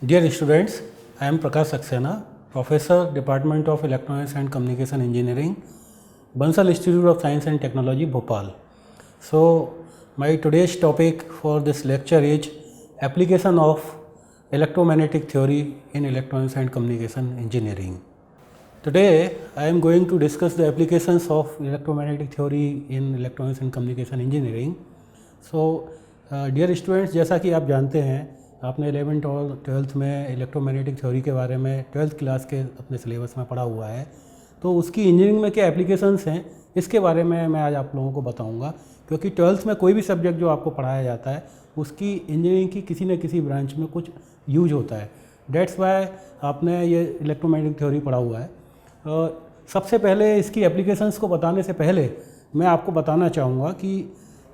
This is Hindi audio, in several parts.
Dear students, I am Prakash Saxena, Professor, Department of Electronics and Communication Engineering, Bansal Institute of Science and Technology, Bhopal. So, my today's topic for this lecture is application of electromagnetic theory in electronics and communication engineering. Today, I am going to discuss the applications of electromagnetic theory in electronics and communication engineering. So, dear students, जैसा कि आप जानते हैं, आपने 11th और 12th में इलेक्ट्रोमैग्नेटिक थ्योरी के बारे में 12th क्लास के अपने सिलेबस में पढ़ा हुआ है। तो उसकी इंजीनियरिंग में क्या एप्लीकेशंस हैं, इसके बारे में मैं आज आप लोगों को बताऊंगा, क्योंकि 12th में कोई भी सब्जेक्ट जो आपको पढ़ाया जाता है उसकी इंजीनियरिंग की किसी न किसी ब्रांच में कुछ यूज होता है। डेट्स वाई आपने ये इलेक्ट्रोमैग्नेटिक थ्योरी पढ़ा हुआ है। सबसे पहले इसकी एप्लीकेशंस को बताने से पहले मैं आपको बताना चाहूँगा कि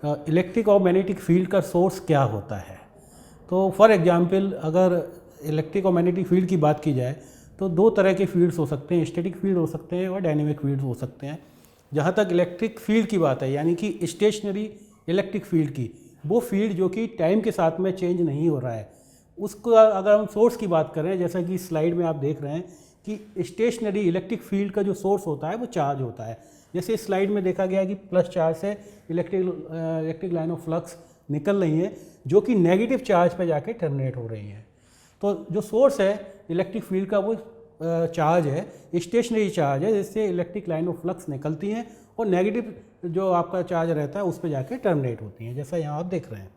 इलेक्ट्रिक और मैग्नेटिक फील्ड का सोर्स क्या होता है। तो फॉर एग्जांपल, अगर इलेक्ट्रिक और मैग्नेटिक फील्ड की बात की जाए तो दो तरह के फील्ड्स हो सकते हैं, स्टैटिक फील्ड हो सकते हैं और डायनेमिक फील्ड हो सकते हैं। जहाँ तक इलेक्ट्रिक फील्ड की बात है, यानी कि स्टेशनरी इलेक्ट्रिक फील्ड की, वो फील्ड जो कि टाइम के साथ में चेंज नहीं हो रहा है, उसका अगर हम सोर्स की बात करें, जैसा कि स्लाइड में आप देख रहे हैं कि स्टेशनरी इलेक्ट्रिक फील्ड का जो सोर्स होता है वो चार्ज होता है। जैसे इस स्लाइड में देखा गया है कि प्लस चार्ज से इलेक्ट्रिक लाइन ऑफ फ्लक्स निकल रही हैं जो कि नेगेटिव चार्ज पे जाके टर्मिनेट हो रही हैं। तो जो सोर्स है इलेक्ट्रिक फील्ड का वो चार्ज है, स्टेशनरी चार्ज है, जिससे इलेक्ट्रिक लाइन ऑफ फ्लक्स निकलती हैं और नेगेटिव जो आपका चार्ज रहता है उस पर जाके टर्मिनेट होती हैं, जैसा यहाँ आप देख रहे हैं।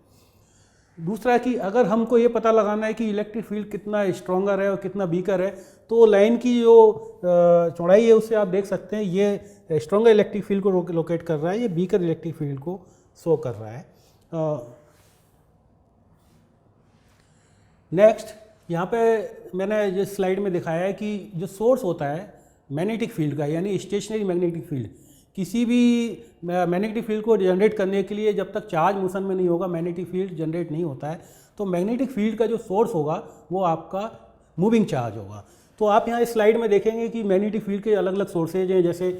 दूसरा कि अगर हमको ये पता लगाना है कि इलेक्ट्रिक फील्ड कितना स्ट्रॉन्गर है और कितना वीकर है, तो लाइन की जो चौड़ाई है उससे आप देख सकते हैं ये स्ट्रॉन्गर इलेक्ट्रिक फील्ड को लोकेट कर रहा है, ये वीकर इलेक्ट्रिक फील्ड को शो कर रहा है। नेक्स्ट, यहाँ पे मैंने जिस स्लाइड में दिखाया है कि जो सोर्स होता है मैग्नेटिक फील्ड का, यानी स्टेशनरी मैग्नेटिक फील्ड, किसी भी मैग्नेटिक फील्ड को जनरेट करने के लिए जब तक चार्ज मोशन में नहीं होगा मैग्नेटिक फील्ड जनरेट नहीं होता है। तो मैग्नेटिक फील्ड का जो सोर्स होगा वो आपका मूविंग चार्ज होगा। तो आप यहाँ इस स्लाइड में देखेंगे कि मैग्नेटिक फील्ड के अलग अलग सोर्सेज हैं, जैसे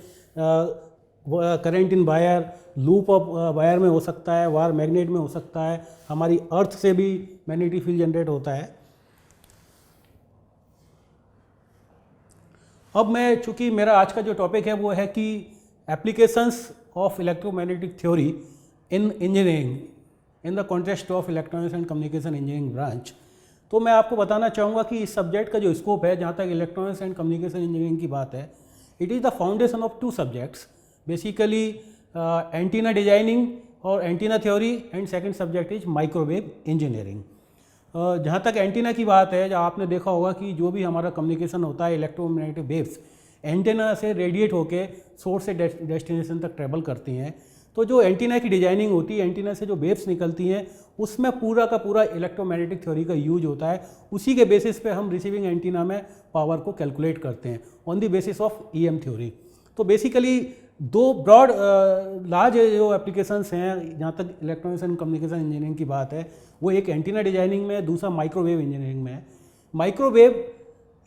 current in wire, loop of wire में हो सकता है, वायर मैग्नेट में हो सकता है, हमारी अर्थ से भी मैग्नेटिक फील्ड जनरेट होता है। अब मैं, चूँकि मेरा आज का जो टॉपिक है वो है कि applications of electromagnetic theory in engineering in the context of electronics and communication engineering branch, तो मैं आपको बताना चाहूँगा कि इस सब्जेक्ट का जो स्कोप है, जहाँ तक इलेक्ट्रॉनिक्स एंड कम्युनिकेशन इंजीनियरिंग की बात है, it is the foundation of two subjects, basically antenna designing और antenna theory, and second subject is microwave engineering. जहाँ तक एंटीना की बात है, जहाँ आपने देखा होगा कि जो भी हमारा कम्युनिकेशन होता है, इलेक्ट्रोमैग्नेटिक वेव्स एंटीना से रेडिएट होके सोर्स से डेस्टिनेशन तक ट्रेवल करती हैं। तो जो एंटीना की डिजाइनिंग होती है, एंटीना से जो वेव्स निकलती हैं, उसमें पूरा का पूरा इलेक्ट्रोमैग्नेटिक थ्योरी का यूज होता है। उसी के बेसिस पे हम रिसीविंग एंटीना में पावर को कैलकुलेट करते हैं on the basis of EM theory. तो बेसिकली दो ब्रॉड लार्ज जो एप्लीकेशंस हैं जहाँ तक इलेक्ट्रॉनिक्स एंड कम्युनिकेशन इंजीनियरिंग की बात है, वो एक एंटीना डिजाइनिंग में है, दूसरा माइक्रोवेव इंजीनियरिंग में है। माइक्रोवेव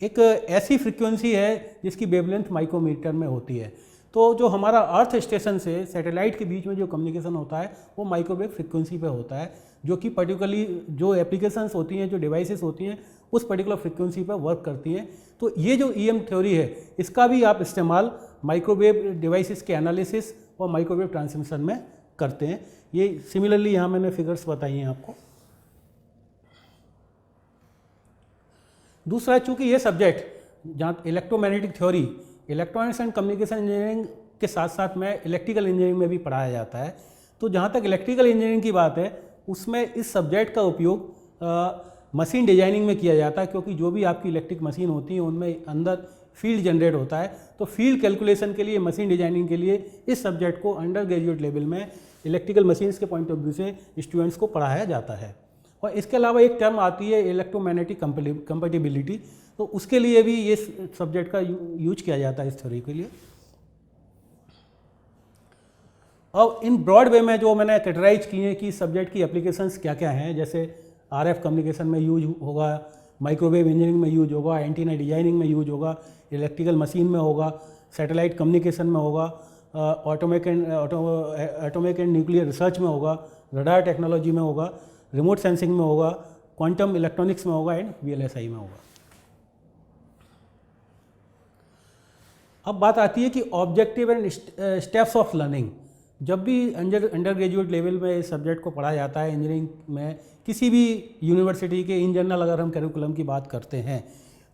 एक ऐसी फ्रीक्वेंसी है जिसकी वेवलेंथ माइक्रोमीटर में होती है। तो जो हमारा अर्थ स्टेशन से सैटेलाइट के बीच में जो कम्युनिकेशन होता है वो माइक्रोवेव फ्रीक्वेंसी पे होता है, जो कि पर्टिकुलरली जो एप्लीकेशंस होती हैं, जो डिवाइसेस होती हैं, उस पर्टिकुलर फ्रीक्वेंसी पर वर्क करती हैं। तो ये जो ईएम थ्योरी है, इसका भी आप इस्तेमाल माइक्रोवेव डिवाइसेस के एनालिसिस और माइक्रोवेव ट्रांसमिशन में करते हैं। ये सिमिलरली यहाँ मैंने फिगर्स बताई हैं आपको। दूसरा, चूँकि ये सब्जेक्ट जहाँ electromagnetic theory electronics and communication engineering के साथ साथ में इलेक्ट्रिकल इंजीनियरिंग में भी पढ़ाया जाता है। तो जहाँ तक इलेक्ट्रिकल इंजीनियरिंग की बात है, उसमें इस सब्जेक्ट का उपयोग मशीन डिजाइनिंग में किया जाता है, क्योंकि जो भी आपकी इलेक्ट्रिक मशीन होती है उनमें अंदर फील्ड जनरेट होता है। तो फील्ड कैलकुलेशन के लिए, मशीन डिजाइनिंग के लिए इस सब्जेक्ट को अंडर ग्रेजुएट लेवल में इलेक्ट्रिकल मशीन्स के पॉइंट ऑफ व्यू से स्टूडेंट्स को पढ़ाया जाता है। और इसके अलावा एक टर्म आती है इलेक्ट्रोमैग्नेटिक कंपैटिबिलिटी, तो उसके लिए भी ये सब्जेक्ट का यूज किया जाता है इस थ्योरी के लिए। अब इन ब्रॉड वे में जो मैंने कैटेगराइज किए हैं कि सब्जेक्ट की एप्लीकेशंस क्या क्या हैं, जैसे आरएफ कम्युनिकेशन में यूज होगा, माइक्रोवेव इंजीनियरिंग में यूज होगा, एंटीना डिजाइनिंग में यूज होगा, इलेक्ट्रिकल मशीन में होगा, सैटेलाइट कम्युनिकेशन में होगा, एटॉमिक एंड न्यूक्लियर रिसर्च में होगा, रडार टेक्नोलॉजी में होगा, रिमोट सेंसिंग में होगा, क्वांटम इलेक्ट्रॉनिक्स में होगा एंड VLSI में होगा। अब बात आती है कि objective and steps of learning. जब भी अंडर ग्रेजुएट लेवल में इस सब्जेक्ट को पढ़ाया जाता है इंजीनियरिंग में, किसी भी यूनिवर्सिटी के इन जनरल अगर हम करिकुलम की बात करते हैं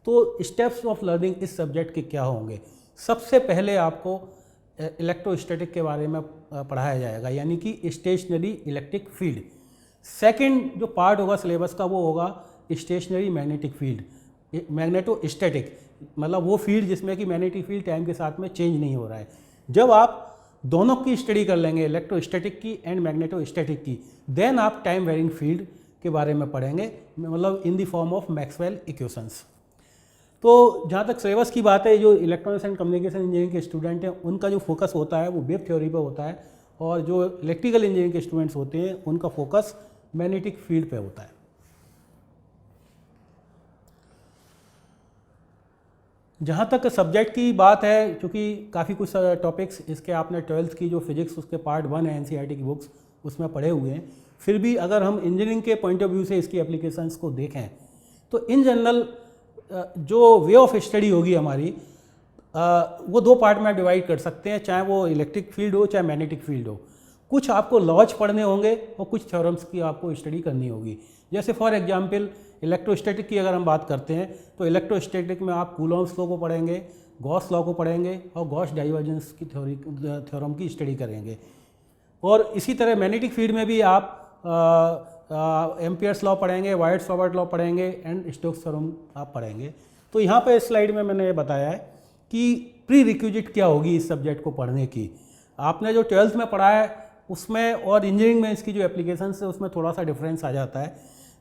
तो स्टेप्स ऑफ लर्निंग इस सब्जेक्ट के क्या होंगे। सबसे पहले आपको इलेक्ट्रोस्टैटिक के बारे में पढ़ाया जाएगा, यानी कि स्टेशनरी इलेक्ट्रिक फील्ड। सेकंड जो पार्ट होगा सिलेबस का वो होगा स्टेशनरी मैग्नेटिक फील्ड, मैग्नेटोस्टैटिक, मतलब वो फील्ड जिसमें कि मैग्नेटिक फील्ड टाइम के साथ में चेंज नहीं हो रहा है। जब आप दोनों की स्टडी कर लेंगे, इलेक्ट्रोस्टैटिक की एंड मैग्नेटोस्टैटिक की, देन आप टाइम वेरिंग फील्ड के बारे में पढ़ेंगे, मतलब in the form of Maxwell equations. तो जहाँ तक सिलेबस की बात है, जो इलेक्ट्रॉनिक्स एंड कम्युनिकेशन इंजीनियरिंग के स्टूडेंट हैं उनका जो फोकस होता है वो वेव थ्योरी पे होता है, और जो इलेक्ट्रिकल इंजीनियरिंग के स्टूडेंट्स होते हैं उनका फोकस मैग्नेटिक फील्ड पे होता है। जहाँ तक सब्जेक्ट की बात है, क्योंकि काफ़ी कुछ टॉपिक्स इसके आपने 12th की जो फिजिक्स उसके पार्ट 1 है NCERT की बुक्स उसमें पढ़े हुए हैं, फिर भी अगर हम इंजीनियरिंग के पॉइंट ऑफ व्यू से इसकी एप्लीकेशंस को देखें तो इन जनरल जो वे ऑफ स्टडी होगी हमारी वो दो पार्ट में डिवाइड कर सकते हैं, चाहे वो इलेक्ट्रिक फील्ड हो चाहे मैग्नेटिक फील्ड हो। कुछ आपको लॉज पढ़ने होंगे और कुछ थ्योरम्स की आपको स्टडी करनी होगी। जैसे फॉर एग्जांपल इलेक्ट्रोस्टैटिक की अगर हम बात करते हैं तो इलेक्ट्रोस्टैटिक में आप कूलॉम्स लॉ को पढ़ेंगे, गॉस लॉ को पढ़ेंगे और गॉस डाइवर्जेंस की थ्योरम की स्टडी करेंगे। और इसी तरह मैग्नेटिक फील्ड में भी आप एम्पियर्स लॉ पढ़ेंगे, वायर्स-रॉबर्ट लॉ पढ़ेंगे एंड स्टोक्स थ्योरम आप पढ़ेंगे। तो यहाँ पे इस स्लाइड में मैंने बताया है कि प्री रिक्विजिट क्या होगी इस सब्जेक्ट को पढ़ने की। आपने जो 12th में पढ़ा है उसमें और इंजीनियरिंग में इसकी जो एप्लीकेशन है उसमें थोड़ा सा डिफरेंस आ जाता है।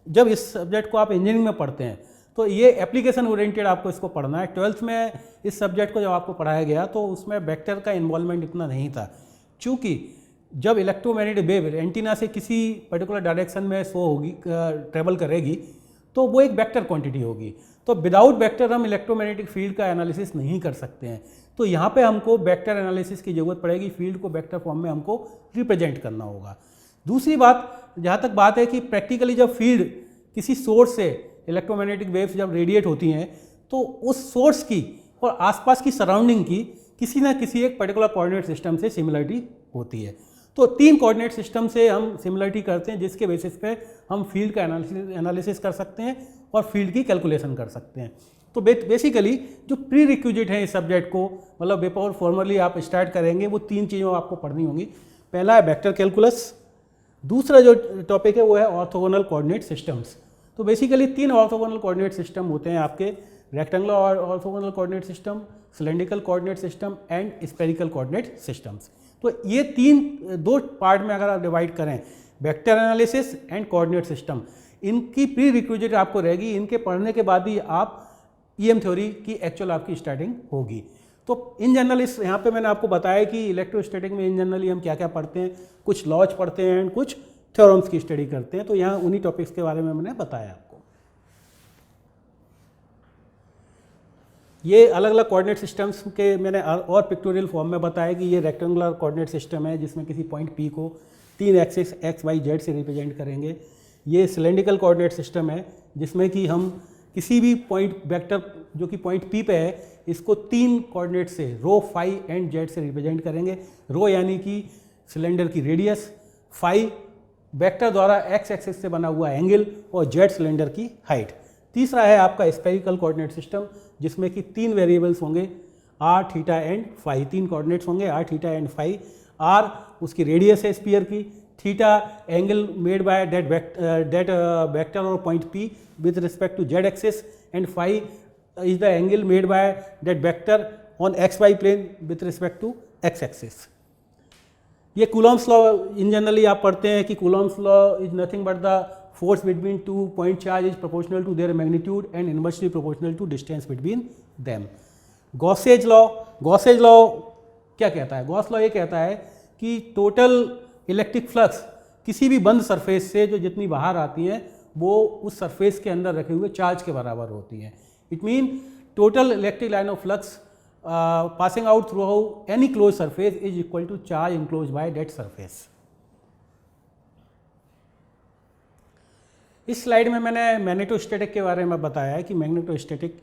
जब इस सब्जेक्ट को आप इंजीनियरिंग में पढ़ते हैं तो ये एप्लीकेशन ओरिएंटेड आपको इसको पढ़ना है। 12th में इस सब्जेक्ट को जब आपको पढ़ाया गया तो उसमें वेक्टर का इन्वॉल्वमेंट इतना नहीं था, चूँकि जब इलेक्ट्रोमैग्नेटिक वेव एंटीना से किसी पर्टिकुलर डायरेक्शन में शो होगी, ट्रेवल करेगी, तो वो एक वेक्टर क्वांटिटी होगी। तो विदाउट वेक्टर हम इलेक्ट्रोमैग्नेटिक फील्ड का एनालिसिस नहीं कर सकते हैं। तो यहाँ पे हमको वेक्टर एनालिसिस की ज़रूरत पड़ेगी, फील्ड को वेक्टर फॉर्म में हमको रिप्रेजेंट करना होगा। दूसरी बात, जहाँ तक बात है कि प्रैक्टिकली जब फील्ड किसी सोर्स से इलेक्ट्रोमैग्नेटिक वेव्स जब रेडिएट होती हैं तो उस सोर्स की और आसपास की सराउंडिंग की किसी ना किसी एक पर्टिकुलर कोऑर्डिनेट सिस्टम से सिमिलरिटी होती है। तो 3 कोऑर्डिनेट सिस्टम से हम सिमिलरिटी करते हैं, जिसके बेसिस पे हम फील्ड का एनालिसिस कर सकते हैं और फील्ड की कैलकुलेशन कर सकते हैं। तो बेसिकली जो प्री रिक्विजिट है इस सब्जेक्ट को, मतलब बिफोर फॉर्मली आप स्टार्ट करेंगे, वो 3 चीज़ों आपको पढ़नी होंगी। पहला है वेक्टर कैलकुलस, दूसरा जो टॉपिक है वो है ऑर्थोगोनल कोऑर्डिनेट सिस्टम्स। तो बेसिकली 3 ऑर्थोगोनल कोऑर्डिनेट सिस्टम होते हैं आपके, rectangular orthogonal coordinate system, cylindrical coordinate system and spherical coordinate systems. तो ये 2 पार्ट में अगर आप डिवाइड करें, vector analysis and coordinate system, इनकी प्री रिक्विजिट आपको रहेगी। इनके पढ़ने के बाद ही आप EM थ्योरी की एक्चुअल आपकी स्टार्टिंग होगी। तो इन जनरल इस यहाँ पे मैंने आपको बताया कि इलेक्ट्रोस्टैटिक में इन जनरली हम क्या क्या पढ़ते हैं, कुछ लॉज पढ़ते हैं एंड कुछ थ्योरम्स की स्टडी करते हैं। तो यहाँ उन्हीं टॉपिक्स के बारे में मैंने बताया आपको। ये अलग अलग कोऑर्डिनेट सिस्टम्स के मैंने और पिक्टोरियल फॉर्म में बताया कि ये रेक्टेंगुलर कोऑर्डिनेट सिस्टम है जिसमें किसी पॉइंट P को 3 एक्सिस X, Y, Z से रिप्रेजेंट करेंगे। ये सिलेंड्रिकल कोऑर्डिनेट सिस्टम है जिसमें कि हम किसी भी पॉइंट वेक्टर जो कि पॉइंट P पे है इसको 3 कोऑर्डिनेट से रो, फाई एंड जेड से रिप्रेजेंट करेंगे। रो यानी कि सिलेंडर की रेडियस, फाई वेक्टर द्वारा एक्स एक्सिस से बना हुआ एंगल और जेड सिलेंडर की हाइट। तीसरा है आपका स्फेरिकल कोऑर्डिनेट सिस्टम जिसमें कि 3 वेरिएबल्स होंगे, r, theta and phi. 3 coordinates होंगे, r, theta and phi. r उसकी रेडियस है स्फीयर की, theta angle made by that vector और point P with respect to z axis, and phi is the angle made by that vector on xy plane with respect to x axis. ये कूलॉम्स लॉ इन जनरली आप पढ़ते हैं कि Coulomb's law is nothing but the force between 2 point charge is proportional to their magnitude and inversely proportional to distance between them. Gauss's law क्या कहता है? गॉस लॉ ये कहता है कि टोटल इलेक्ट्रिक फ्लक्स किसी भी बंद सरफेस से जो जितनी बाहर आती हैं वो उस सरफेस के अंदर रखे हुए चार्ज के बराबर होती है। It mean total electric line of flux passing out through any close surface is equal to charge enclose by that surface. इस स्लाइड में मैंने मैग्नेटोस्टैटिक के बारे में बताया है कि मैग्नेटोस्टैटिक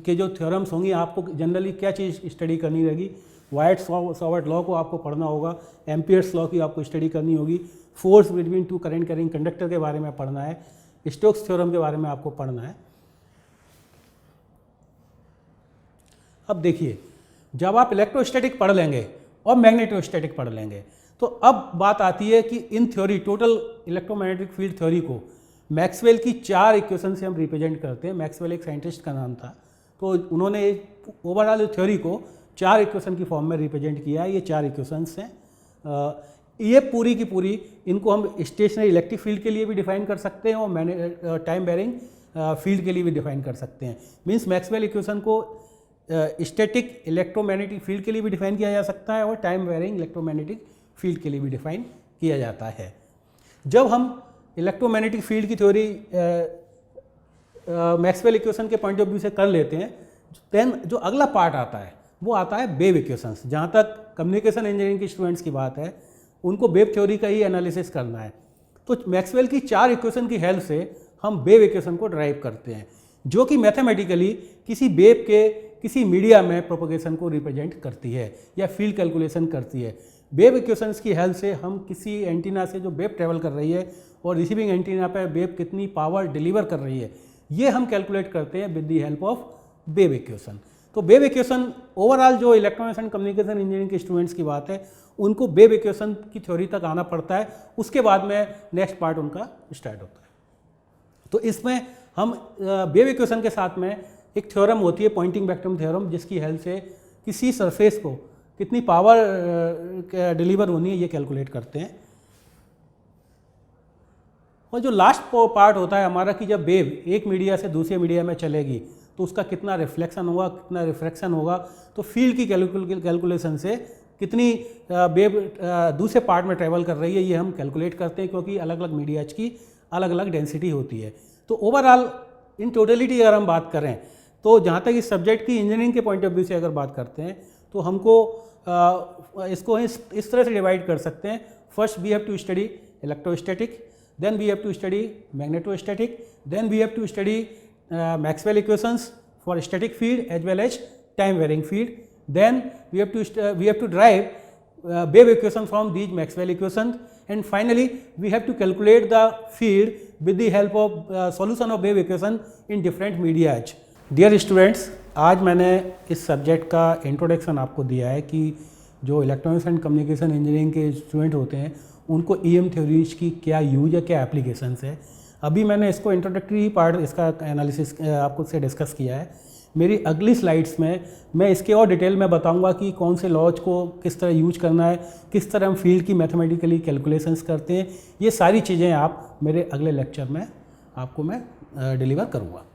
के जो थ्योरम्स होंगी, आपको जनरली क्या चीज़ स्टडी करनी रहेगी। वाइट सॉवर्ट लॉ को आपको पढ़ना होगा, एम्पियर्स लॉ की आपको स्टडी करनी होगी, force between two current carrying conductor के बारे में पढ़ना है, स्टोक्स थ्योरम के बारे में आपको पढ़ना है। अब देखिए, जब आप इलेक्ट्रोस्टैटिक पढ़ लेंगे और मैग्नेटोस्टैटिक पढ़ लेंगे तो अब बात आती है कि in theory, total electromagnetic field theory को मैक्सवेल की 4 इक्वेशन से हम रिप्रेजेंट करते हैं। मैक्सवेल एक साइंटिस्ट का नाम था, तो उन्होंने ओवरऑल थ्योरी को 4 इक्वेशन की फॉर्म में रिप्रेजेंट किया है। ये 4 इक्वेशंस हैं। ये पूरी की पूरी, इनको हम स्टेशनरी इलेक्ट्रिक फील्ड के लिए भी डिफाइन कर सकते हैं और टाइम बेरिंग फील्ड के लिए भी डिफाइन कर सकते हैं। मीन्स मैक्सवेल इक्वेशन को स्टैटिक इलेक्ट्रोमैग्नेटिक फील्ड के लिए भी डिफाइन किया जा सकता है और टाइम वेरिंग इलेक्ट्रोमैग्नेटिक फील्ड के लिए भी डिफाइन किया जाता है। जब हम इलेक्ट्रोमैग्नेटिक फील्ड की थ्योरी मैक्सवेल इक्वेशन के पॉइंट ऑफ व्यू से कर लेते हैं, देन जो अगला पार्ट आता है वो आता है वेव इक्वेशंस। जहाँ तक कम्युनिकेशन इंजीनियरिंग के स्टूडेंट्स की बात है, उनको वेव थ्योरी का ही एनालिसिस करना है। तो मैक्सवेल की 4 इक्वेशन की हेल्प से हम वेव इक्वेशन को ड्राइव करते हैं, जो कि मैथमेटिकली किसी वेव के किसी मीडिया में प्रोपगेशन को रिप्रेजेंट करती है या फील्ड कैलकुलेशन करती है। वेव इक्वेशंस की हेल्प से हम किसी एंटीना से जो वेव ट्रेवल कर रही है और रिसीविंग एंटीना पर वेव कितनी पावर डिलीवर कर रही है, ये हम कैलकुलेट करते हैं with the help of wave equation. तो वेव इक्वेशन ओवरऑल जो इलेक्ट्रॉनिक्स एंड कम्युनिकेशन इंजीनियरिंग के स्टूडेंट्स की बात है, उनको वेव इक्वेशन की थ्योरी तक आना पड़ता है, उसके बाद में नेक्स्ट पार्ट उनका स्टार्ट होता है। तो इसमें हम वेव इक्वेशन के साथ में एक थ्योरम होती है पॉइंटिंग वेक्टर थ्योरम, जिसकी हेल्प से किसी सरफेस को कितनी पावर डिलीवर होनी है ये कैलकुलेट करते हैं। और जो लास्ट पार्ट होता है हमारा कि जब वेव एक मीडिया से दूसरे मीडिया में चलेगी तो उसका कितना रिफ्लेक्शन होगा, कितना रिफ्रैक्शन होगा, तो फील्ड की कैलकुलेशन से कितनी वेव दूसरे पार्ट में ट्रेवल कर रही है ये हम कैलकुलेट करते हैं, क्योंकि अलग अलग मीडियाज की अलग अलग डेंसिटी होती है। तो ओवरऑल इन टोटलिटी अगर हम बात करें तो जहाँ तक इस सब्जेक्ट की इंजीनियरिंग के पॉइंट ऑफ व्यू से अगर बात करते हैं तो हमको इसको इस तरह से डिवाइड कर सकते हैं। First we have to study electrostatic, then we have to study magnetostatic, then we have to study Maxwell equations for static field as well as time varying field, then we have to derive wave equation from these Maxwell equations, and finally we have to calculate the field with the help of solution of wave equation in different medias. Dear students, आज मैंने इस सब्जेक्ट का इंट्रोडक्शन आपको दिया है कि जो इलेक्ट्रॉनिक्स एंड कम्युनिकेशन इंजीनियरिंग के स्टूडेंट होते हैं उनको ईएम थ्योरीज की क्या यूज है, क्या एप्लीकेशंस है। अभी मैंने इसको इंट्रोडक्टरी पार्ट इसका एनालिसिस आपको से डिस्कस किया है। मेरी अगली स्लाइड्स में मैं इसके और डिटेल में बताऊंगा कि कौन से लॉज को किस तरह यूज करना है, किस तरह हम फील्ड की मैथमेटिकली कैलकुलेशंस करते हैं। ये सारी चीज़ें आप मेरे अगले लेक्चर में आपको मैं डिलीवर करूँगा।